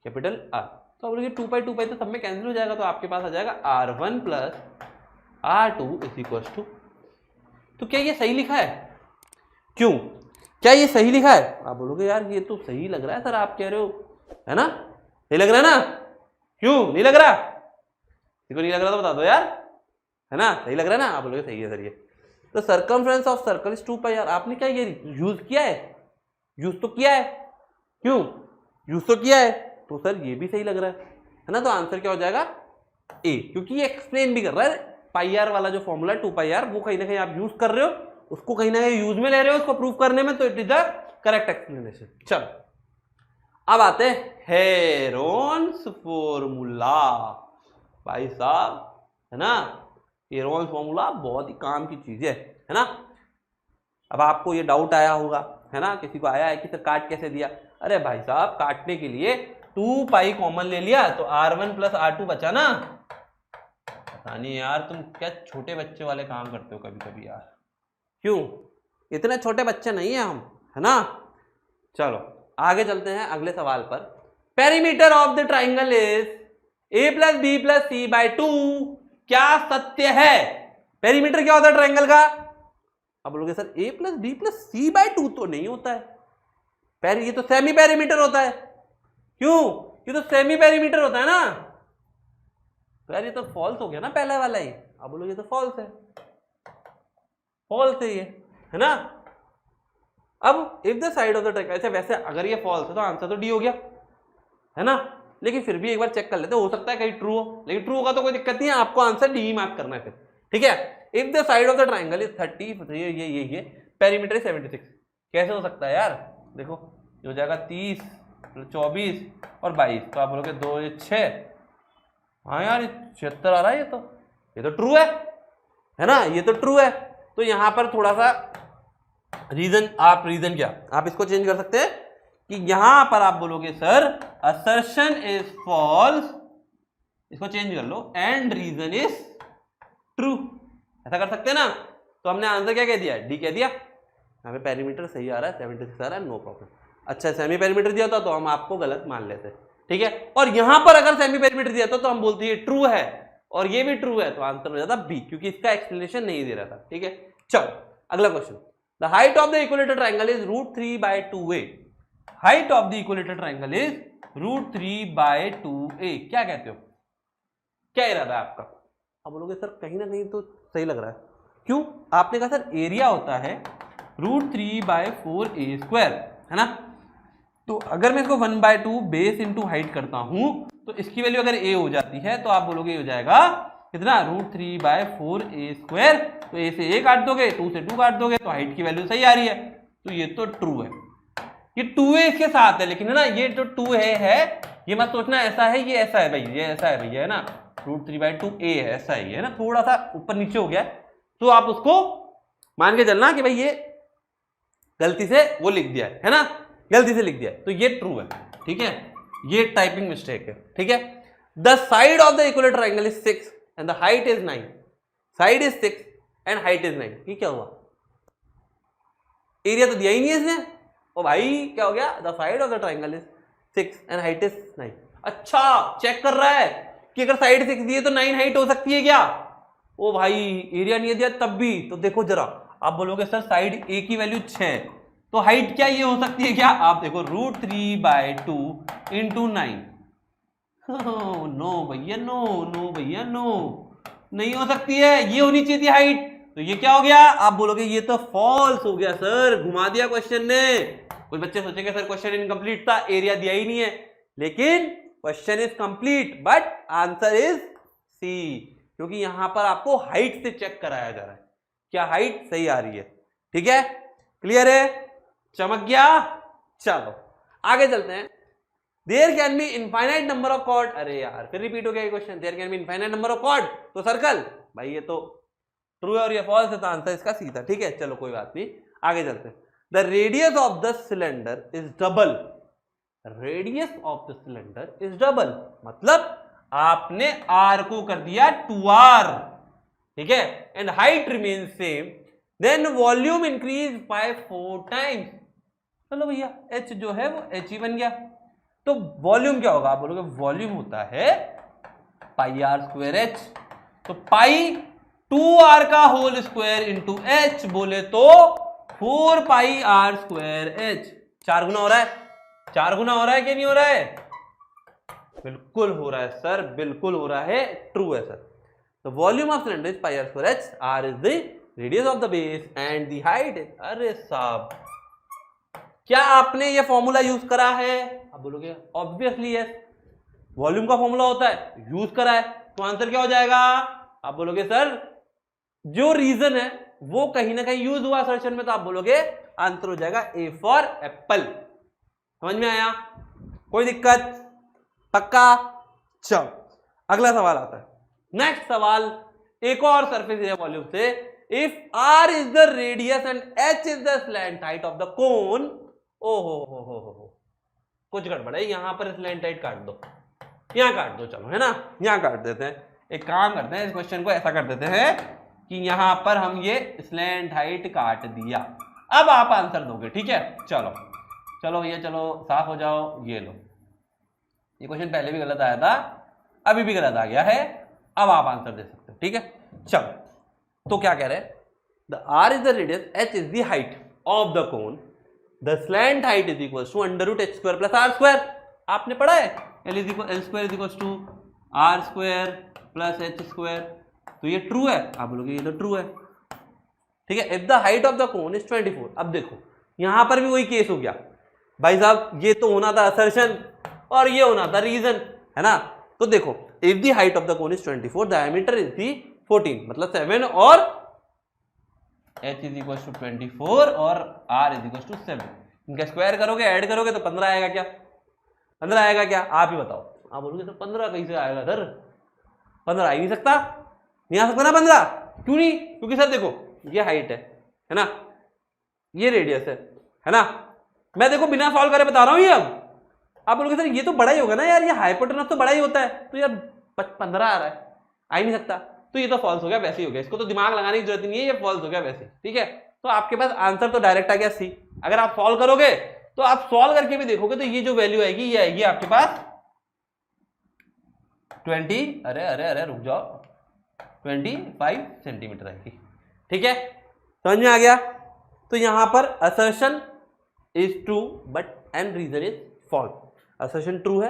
कैपिटल r। तो आप बोलोगे 2 पाई तो सब में कैंसिल हो जाएगा, तो आपके पास आ जाएगा R1 plus R2 is equal to, तो क्या ये सही लिखा है? क्यों, क्या ये सही लिखा है? आप बोलोगे यार ये तो सही लग रहा है सर, आप कह रहे हो, है ना, सही लग रहा है ना? क्यों नहीं लग रहा? किसी को नहीं लग रहा तो बता दो यार, है ना, सही लग रहा है ना? आप बोलोगे सही है सर ये। तो सर्कमफ्रेंस ऑफ सर्कल इज 2 पाई यार, आपने क्या ये यूज किया है? यूज तो किया है, क्यों यूज तो किया है, तो सर ये भी सही लग रहा है ना? तो आंसर क्या हो जाएगा? ए, क्योंकि ये एक्सप्लेन भी कर रहा है पाई आर वाला जो फॉर्मूला 2 पाई आर, वो कहीं ना कहीं आप यूज कर रहे हो, उसको कहीं ना कहीं यूज में ले रहे हो उसको प्रूव करने में, तो it is the correct explanation. चलो अब आते हैं हेरोन्स फॉर्मूला। भाई साहब, है ना, हेरोन्स फॉर्मूला बहुत ही काम की चीज है ना? अब आपको ये डाउट आया होगा, है ना, किसी को आया है कि सर काट कैसे दिया? अरे भाई साहब, काटने के लिए 2 पाई कॉमन ले लिया तो R1 प्लस R2 बचा ना। पता नहीं यार, तुम क्या छोटे बच्चे वाले काम करते हो कभी कभी यार। क्यों, इतने छोटे बच्चे नहीं है हम, है ना? चलो आगे चलते हैं अगले सवाल पर। Perimeter of the triangle is A plus B plus C by 2, क्या सत्य है? पेरीमीटर क्या होता है ट्राइंगल का? अब बोलोगे sir A plus B plus C by 2 तो नहीं होता है, ये तो सेमी पेरीमीटर होता है। क्यों, ये तो सेमी पेरीमीटर होता है ना, तो यार ये तो फॉल्स हो गया ना पहला वाला ही। अब बोलोगे ये तो फॉल्स है, फॉल्स है ये, है ना? अब if the side of the triangle, ऐसे वैसे अगर ये फॉल्स है तो आंसर तो डी हो गया, है ना? लेकिन फिर भी एक बार चेक कर लेते, हो सकता है कहीं ट्रू हो, लेकिन ट्रू होगा तो कोई दिक्कत नहीं है, आपको आंसर डी ही मार्क करना है फिर, ठीक है? If the side of the triangle is 30, ये पेरीमीटर 76, कैसे हो सकता है यार? देखो ये हो जाएगा 30, 24 और 22, तो आप बोलोगे 2 ये 6, हाँ यार 76 आ रहा है, ये तो ट्रू है ना? ये तो ट्रू है। तो यहां पर थोड़ा सा रीजन क्या, आप इसको चेंज कर सकते हैं कि यहां पर आप बोलोगे सर असर्शन इज फॉल्स, इसको चेंज कर लो, एंड रीजन इज ट्रू, ऐसा कर सकते हैं ना? तो हमने आंसर क्या कह दिया? डी कह दिया। यहाँ पे पेरीमीटर सही आ रहा है, 76 आ रहा है, नो प्रॉब्लम। अच्छा सेमी पेरीमीटर दिया होता तो हम आपको गलत मान लेते, ठीक है? और यहां पर अगर सेमी पेरीमीटर दिया था तो हम बोलते हैं ट्रू है, और ये भी ट्रू है, तो आंसर हो जाता बी, क्योंकि इसका एक्सप्लेनेशन नहीं दे रहा था, ठीक है? चलो अगला question. The height of the equilateral triangle is √3/2a, height of the equilateral triangle is √3/2a, क्या कहते हो, क्या इरादा है आपका? आप बोलोगे सर कहीं ना कहीं तो सही लग रहा है, क्यों? आपने कहा सर एरिया होता है √3/4a², है ना? तो अगर मैं इसको 1/2 बेस इंटू हाइट करता हूं तो इसकी वैल्यू अगर a हो जाती है तो आप बोलोगे हो जाएगा कितना, √3/4a², तो a से a काट दोगे, 2 से 2 काट दोगे, तो हाइट की वैल्यू सही आ रही है, तो ये तो ट्रू है। ये 2a इसके साथ है, लेकिन है ना ये जो 2 है ये मत सोचना ऐसा है, ये ऐसा है भाई, ये ऐसा है भैया, है ना? √3/2a है, ऐसा ही है ना, थोड़ा सा ऊपर नीचे हो गया, तो आप उसको मान के चलना कि भाई ये गलती से वो लिख दिया है ना, गलती से लिख दिया है, तो ये ट्रू है, ठीक है? ये टाइपिंग मिस्टेक है, ठीक है? The side of the equilateral triangle is 6 and the height is 9, side is 6 and height is 9, ये क्या हुआ? एरिया तो दिया ही नहीं है इसने, ओ भाई क्या हो गया? The side of the triangle is 6 and height is 9। अच्छा चेक कर रहा है कि अगर साइड 6 दी है तो 9 हाइट हो सकती है क्या? ओ भाई एरिया नहीं दिया तब भी, तो देखो जरा, आप बोलोगे सर साइड ए की वैल्यू 6, तो हाइट क्या ये हो सकती है क्या? आप देखो √3/2 इंटू 9, नो भैया नो, नो भैया नो, नहीं हो सकती है, ये होनी चाहिए थी हाइट, तो ये क्या हो गया? आप बोलोगे ये तो फॉल्स हो गया सर, घुमा दिया क्वेश्चन ने। कोई बच्चे सोचेंगे सर क्वेश्चन इनकम्प्लीट था, एरिया दिया ही नहीं है, लेकिन question is complete but answer is C, क्योंकि यहां पर आपको हाइट से चेक कराया जा रहा है, क्या हाइट सही आ रही है, ठीक है? क्लियर है, चमक गया। चलो आगे चलते हैं। There can be infinite number of chord, अरे यार फिर रिपीट हो गया ये question, there can be infinite number of chord, तो सर्कल, भाई ये तो ट्रू है और ये फॉल्स है, तो आंसर इसका सी था, ठीक है? चलो कोई बात नहीं, आगे चलते हैं। The radius of the cylinder is double, radius of the cylinder is double, मतलब आपने r को कर दिया 2r, ठीक है? And height remain same, then volume increase by 4 times. चलो भैया h जो है वो h ही बन गया, तो वॉल्यूम क्या होगा? आप बोलोगे वॉल्यूम होता है पाई आर स्क्वायर एच। तो पाई 2r का होल स्क्वायर इंटू एच बोले तो 4 पाई आर स्क्वायर एच। 4 गुना हो रहा है, 4 गुना हो रहा है कि नहीं हो रहा है? बिल्कुल हो रहा है सर, बिल्कुल हो रहा है, ट्रू है sir. The volume of cylinder is pi r square h, r is the radius of the base and the height is. अरे साहब, क्या आपने ये फॉर्मूला यूज करा है? आप बोलोगे ऑब्वियसली यस, वॉल्यूम का फॉर्मूला होता है, यूज करा है, तो आंसर क्या हो जाएगा? आप बोलोगे सर जो रीजन है वो कहीं ना कहीं यूज हुआ असर्शन में, तो आप बोलोगे आंसर हो जाएगा ए फॉर एप्पल। समझ में आया? कोई दिक्कत? पक्का? चलो अगला सवाल आता है। नेक्स्ट सवाल एक और सरफेस एरिया वॉल्यूम से। If R is the radius and H is the slant height of the cone. ओ हो कुछ गड़बड़ है, यहां पर स्लैंट हाइट काट दो, यहां काट दो, चलो है ना, यहां काट देते हैं। एक काम करते हैं, इस क्वेश्चन को ऐसा कर देते हैं कि यहां पर हम ये स्लैंट हाइट काट दिया। अब आप आंसर दोगे, ठीक है? चलो चलो ये चलो साफ हो जाओ, ये लो, ये क्वेश्चन पहले भी गलत आया था, अभी भी गलत आ गया है, अब आप आंसर दे सकते हो, ठीक है? चलो तो क्या कह रहे हैं? The r is the radius, h is the height of the cone, the slant height is equal to under root h square plus r square. आपने पढ़ा है l square is equal to r square plus h square, तो ये true है। आप बोलोगे ये तो ट्रू है, ठीक है? If the height of the cone is 24। अब देखो यहां पर भी वही केस हो गया भाई साहब, ये तो होना था असर्शन और ये होना था रीजन, है ना? तो देखो if the height of the cone is 24, diameter is the 14, मतलब 7 और h इज इक्वल टू 24 और r इज इक्वल टू 7। इनका स्क्वायर करोगे, ऐड करोगे तो 15 आएगा क्या? 15 आएगा क्या? आप ही बताओ। आप बोलोगे तो 15 कैसे आएगा सर? 15 आ ही नहीं सकता, नहीं आ सकता ना 15। क्यों नहीं? क्योंकि सर देखो ये हाइट है ना, ये रेडियस है ना, मैं देखो बिना सॉल्व करे बता रहा हूं ये। अब आप बोलोगे सर ये तो बड़ा ही होगा ना यार, ये हाइपोटेनस तो बड़ा ही होता है, तो यार 15 आ रहा है, आ ही नहीं सकता, तो ये तो फॉल्स हो गया, वैसे ही हो गया, इसको तो दिमाग लगाने की जरूरत नहीं है, ये फॉल्स हो गया वैसे, ठीक है? तो आपके पास आंसर तो डायरेक्ट आ गया सी। अगर आप सॉल्व करोगे तो आप सॉल्व करके भी देखोगे तो ये जो वैल्यू आएगी ये आएगी आपके पास 20, अरे रुक जाओ, 25 सेंटीमीटर आएगी, ठीक है? समझ में आ गया? तो यहां पर assertion is true but and reason is false. Assertion true है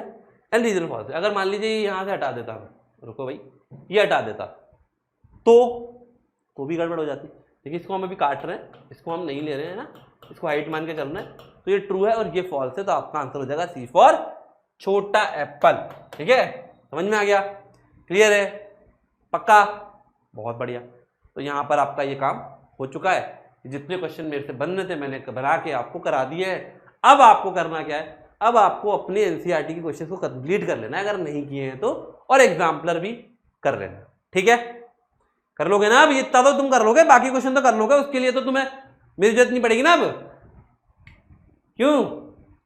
एंड रीजन फॉल्स है। अगर मान लीजिए यहां से हटा देता हूं, रुको भाई, ये हटा देता तो भी गड़बड़ हो जाती। देखिए इसको हम अभी काट रहे हैं, इसको हम नहीं ले रहे हैं ना, इसको हाइट मान के चल रहे हैं, तो ये ट्रू है और ये फॉल्स है, तो आपका आंसर हो जाएगा सी फॉर छोटा एप्पल, ठीक है? समझ में आ गया? क्लियर है? पक्का? बहुत बढ़िया। तो यहां पर आपका ये काम हो चुका है, जितने क्वेश्चन मेरे से बनने थे मैंने बना के आपको करा दिए हैं। अब आपको करना क्या है? अब आपको अपने एनसीईआरटी के क्वेश्चन को कंप्लीट कर लेना है, अगर नहीं किए हैं तो, और एग्जाम्पलर भी कर लेना, ठीक है? कर लोगे ना? अब इतना तो तुम कर लोगे, बाकी क्वेश्चन तो कर लोगे, उसके लिए तो तुम्हें मेरी जरूरत नहीं पड़ेगी ना अब। क्यों?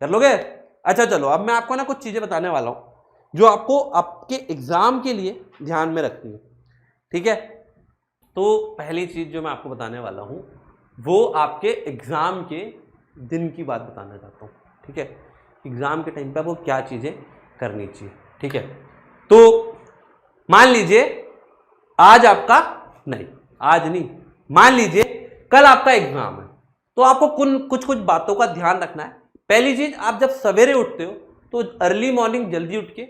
कर लोगे? अच्छा चलो, अब मैं आपको ना कुछ चीजें बताने वाला हूं जो आपको आपके एग्जाम के लिए ध्यान में रखनी है, ठीक है? तो पहली चीज जो मैं आपको बताने वाला हूं वो आपके एग्जाम के दिन की बात बताना चाहता हूं, ठीक है? एग्जाम के टाइम पे आपको क्या चीजें करनी चाहिए, ठीक है? तो मान लीजिए आज आपका नहीं, आज नहीं, मान लीजिए कल आपका एग्जाम है, तो आपको कुछ कुछ बातों का ध्यान रखना है। पहली चीज, आप जब सवेरे उठते हो तो अर्ली मॉर्निंग जल्दी उठ के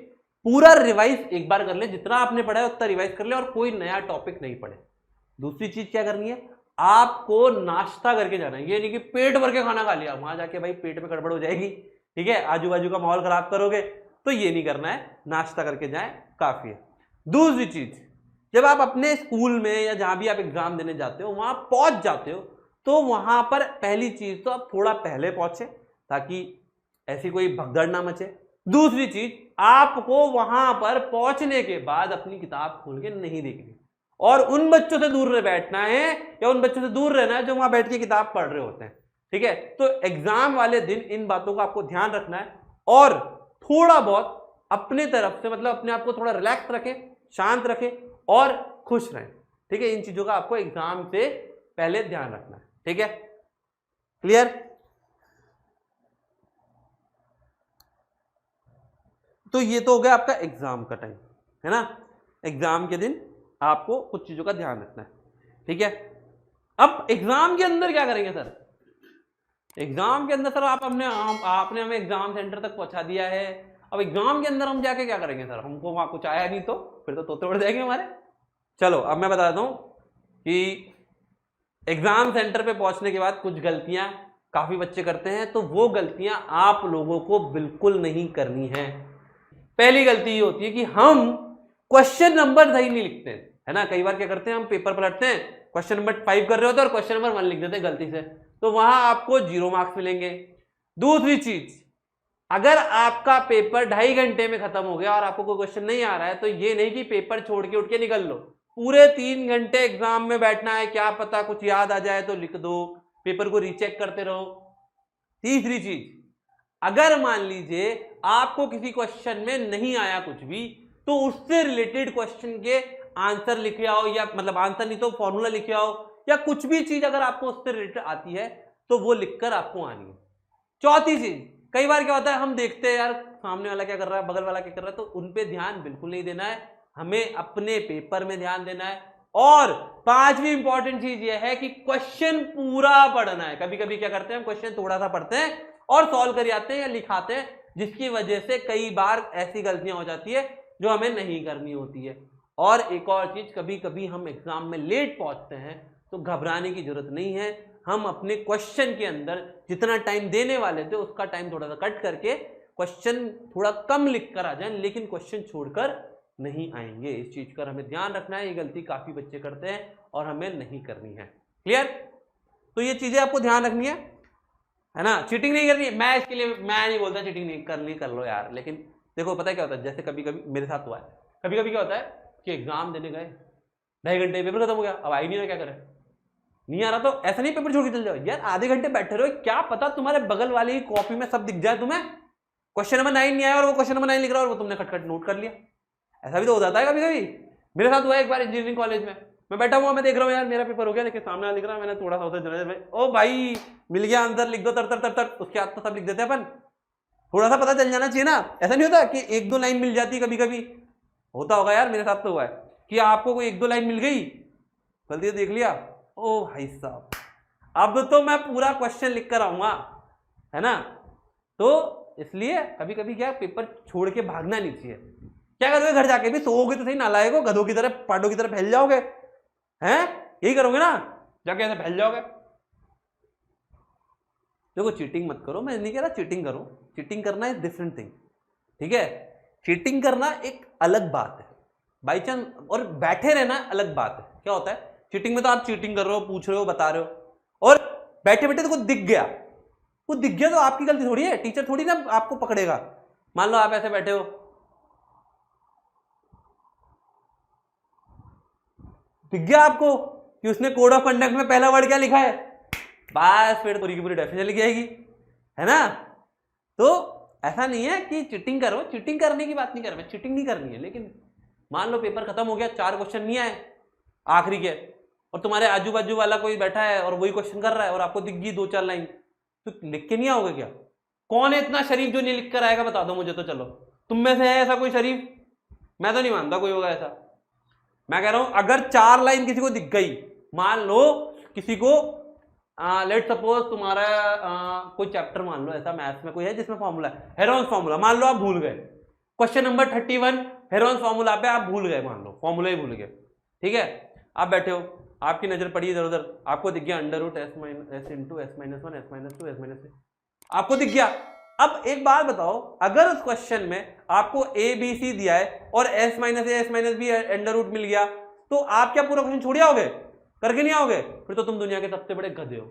पूरा रिवाइज एक बार कर ले, जितना आपने पढ़ा है उतना रिवाइज कर ले और कोई नया टॉपिक नहीं पढ़े। दूसरी चीज क्या करनी है? आपको नाश्ता करके जाना है, ये नहीं कि पेट भर के खाना खा लिया, वहां जाके भाई पेट में गड़बड़ हो जाएगी, ठीक है? आजू बाजू का माहौल खराब करोगे, तो ये नहीं करना है, नाश्ता करके जाएं, काफी है। दूसरी चीज, जब आप अपने स्कूल में या जहां भी आप एग्जाम देने जाते हो वहां पहुंच जाते हो, तो वहां पर पहली चीज तो आप थोड़ा पहले पहुंचे ताकि ऐसी कोई भगदड़ ना मचे। दूसरी चीज, आपको वहां पर पहुंचने के बाद अपनी किताब खोल के नहीं देखनी और उन बच्चों से दूर बैठना है या उन बच्चों से दूर रहना है जो वहां बैठ के किताब पढ़ रहे होते हैं, ठीक है? तो एग्जाम वाले दिन इन बातों का आपको ध्यान रखना है और थोड़ा बहुत अपने तरफ से, मतलब अपने आप को थोड़ा रिलैक्स रखें, शांत रखें और खुश रहें, ठीक है? इन चीजों का आपको एग्जाम से पहले ध्यान रखना है, ठीक है? क्लियर? तो ये तो हो गया आपका एग्जाम का टाइम, है ना। एग्जाम के दिन आपको कुछ चीजों का ध्यान रखना है, ठीक है। अब एग्जाम के अंदर क्या करेंगे सर? एग्जाम के अंदर सर आपने हमें एग्जाम सेंटर तक पहुंचा दिया है, अब एग्जाम के अंदर हम जाके क्या करेंगे सर? हमको वहां कुछ आया नहीं तो फिर तो तोते उड़ जाएंगे हमारे। चलो अब मैं बता देता हूं कि एग्जाम सेंटर पे पहुंचने के बाद कुछ गलतियां काफी बच्चे करते हैं, तो वो गलतियां आप लोगों को बिल्कुल नहीं करनी है। पहली गलती ये होती है कि हम क्वेश्चन नंबर सही नहीं लिखते, है ना। कई बार क्या करते हैं, हम पेपर पलटते हैं, क्वेश्चन नंबर 5 कर रहे होते हैं और क्वेश्चन नंबर 1 लिख देते हैं गलती से, तो वहां आपको 0 मार्क्स मिलेंगे। दूसरी चीज, अगर आपका पेपर 2.5 घंटे में खत्म हो गया और आपको कोई क्वेश्चन नहीं आ रहा है, तो ये नहीं कि पेपर छोड़ के उठ के निकल लो, पूरे 3 घंटे एग्जाम में बैठना है, क्या पता कुछ याद आ जाए तो लिख दो, पेपर को रीचेक करते रहो। तीसरी चीज, अगर मान लीजिए आपको किसी क्वेश्चन में नहीं आया कुछ भी, तो उससे रिलेटेड क्वेश्चन के आंसर लिखे आओ, या मतलब आंसर नहीं तो फॉर्मूला लिखे आओ, या कुछ भी चीज अगर आपको उससे रिलेटेड आती है तो वो लिखकर आपको आनी है। चौथी चीज, कई बार क्या होता है, हम देखते हैं यार सामने वाला क्या कर रहा है, बगल वाला क्या कर रहा है, तो उन पे ध्यान बिल्कुल नहीं देना है, हमें अपने पेपर में ध्यान देना है। और पांचवी इंपॉर्टेंट चीज यह है कि क्वेश्चन पूरा पढ़ना है। कभी कभी क्या करते हैं, हम क्वेश्चन थोड़ा सा पढ़ते हैं और सॉल्व कर जाते हैं या लिखाते हैं, जिसकी वजह से कई बार ऐसी गलतियां हो जाती है जो हमें नहीं करनी होती है। और एक और चीज, कभी कभी हम एग्जाम में लेट पहुंचते हैं, तो घबराने की जरूरत नहीं है। हम अपने क्वेश्चन के अंदर जितना टाइम देने वाले थे उसका टाइम थोड़ा सा कट करके क्वेश्चन थोड़ा कम लिख कर आ जाएं, लेकिन क्वेश्चन छोड़कर नहीं आएंगे। इस चीज का हमें ध्यान रखना है, ये गलती काफी बच्चे करते हैं और हमें नहीं करनी है। क्लियर? तो ये चीजें आपको ध्यान रखनी है ना। चीटिंग नहीं करनी है, मैं इसके लिए मैं नहीं बोलता चीटिंग नहीं करनी, कर लो यार, लेकिन देखो पता है क्या होता है, जैसे कभी कभी मेरे साथ हुआ है, कभी कभी क्या होता है कि एग्जाम देने गए, 2.5 घंटे पेपर खत्म हो गया, अब आ ही नहीं रहा, क्या करें, नहीं आ रहा, तो ऐसा नहीं पेपर छोड़ के चल जाओ यार, आधे घंटे बैठे रहो, क्या पता तुम्हारे बगल वाली की कॉपी में सब दिख जाए तुम्हें, क्वेश्चन नंबर 9 नहीं आया और वो क्वेश्चन नंबर 9 लिख रहा है और वो तुमने खटखट नोट कर लिया। ऐसा भी तो हो जाता है कभी कभी। मेरे साथ हुआ एक बार इंजीनियरिंग कॉलेज में, मैं बैठा हुआ, मैं देख रहा हूँ यार मेरा पेपर हो गया, लेकिन सामने लिख रहा है, मैंने थोड़ा सा उधर, ओ भाई मिल गया आंसर, लिख दो तर तर तर तर, उसके बाद तो सब लिख देते हैं अपन, थोड़ा सा पता चल जाना चाहिए ना। ऐसा नहीं होता कि 1-2 लाइन मिल जाती, कभी कभी होता होगा यार, मेरे साथ तो हुआ है कि आपको कोई 1-2 लाइन मिल गई, गलती से देख लिया, ओ भाई साहब अब तो मैं पूरा क्वेश्चन लिख कर आऊंगा, है ना। तो इसलिए कभी कभी क्या, पेपर छोड़ के भागना नहीं चाहिए। क्या करोगे घर जाके भी, सोओगे तो सही, नालायक हो, गधों की तरह पांडों की तरह फैल जाओगे, हैं, यही करोगे ना, जाके ऐसे फैल जाओगे। देखो चीटिंग मत करो, मैं नहीं कह रहा चीटिंग करो, चीटिंग करना इज डिफरेंट थिंग, ठीक है। चीटिंग करना एक अलग बात है, बाई चांस, और बैठे रहना अलग बात है। क्या होता है चीटिंग में, तो आप चीटिंग कर रहे हो, पूछ रहे हो, बता रहे हो, और बैठे बैठे तो कुछ दिख गया, कुछ दिख गया तो आपकी गलती थोड़ी है, टीचर थोड़ी ना आपको पकड़ेगा। मान लो आप ऐसे बैठे हो, दिख गया आपको कि उसने कोड ऑफ कंडक्ट में पहला वर्ड क्या लिखा है, बस फिर पूरी की पूरी डेफिनेशन लिख जाएगी, है ना। तो ऐसा नहीं है कि चीटिंग करो, चीटिंग करने की बात नहीं कर रहा मैं, चीटिंग नहीं करनी है, लेकिन मान लो पेपर खत्म हो गया, 4 क्वेश्चन नहीं आए आखिरी के, और तुम्हारे आजू बाजू वाला कोई बैठा है और वही क्वेश्चन कर रहा है और आपको दिख गई 2-4 लाइन, तो लिख के नहीं आओगे क्या? कौन है इतना शरीफ जो नहीं लिख कर आएगा, बता दो मुझे तो। चलो तुम में से है ऐसा कोई शरीफ? मैं तो नहीं मानता कोई होगा ऐसा। मैं कह रहा हूं अगर 4 लाइन किसी को दिख गई, मान लो किसी को लेट सपोज तुम्हारा कोई चैप्टर मान लो ऐसा मैथ्स में कोई है जिसमें फॉर्मूला है, हेरोन्स फॉर्मूला, मान लो आप भूल गए, क्वेश्चन नंबर 31 हेरोन्स फॉर्मूला पे आप भूल गए, मान लो फॉर्मूला ही भूल गए, ठीक है। आप बैठे हो, आपकी नजर पड़ी इधर उधर, आपको दिख गया under root s into s minus 1 s minus 2 s minus 3, आपको दिख गया। अब एक बात बताओ, अगर उस क्वेश्चन में आपको a b c दिया है और s minus a s minus b under root मिल गया, तो आप क्या पूरा क्वेश्चन छोड़ आओगे, करके नहीं आओगे? फिर तो तुम दुनिया के सबसे बड़े गधे हो,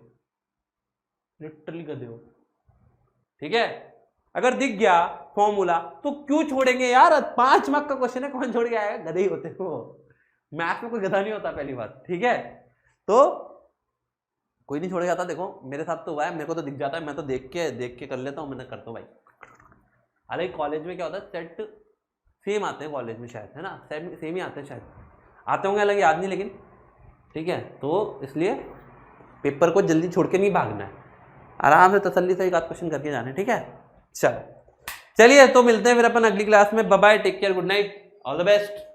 लिटरली गधे हो, ठीक है। अगर दिख गया फॉर्मूला तो क्यों छोड़ेंगे यार, 5 मार्क का क्वेश्चन है, कौन छोड़ के आएगा, गधे ही होते हो, मैथ में कोई गधा नहीं होता, पहली बात, ठीक है। तो कोई नहीं छोड़ जाता, देखो मेरे साथ तो हुआ है, मेरे को तो दिख जाता है, मैं तो देख के कर लेता हूँ, मैं करता हूँ भाई। हालांकि कॉलेज में क्या होता है, सेट सेम आते हैं कॉलेज में शायद, है ना, सेम ही आते हैं शायद, आते होंगे अलग याद नहीं, लेकिन ठीक है। तो इसलिए पेपर को जल्दी छोड़ के नहीं भागना है, आराम से तसल्ली से एक आध क्वेश्चन करके जाना है, ठीक है। चलो चलिए तो मिलते हैं फिर अपन अगली क्लास में। Bye bye, take care, good night, all the best.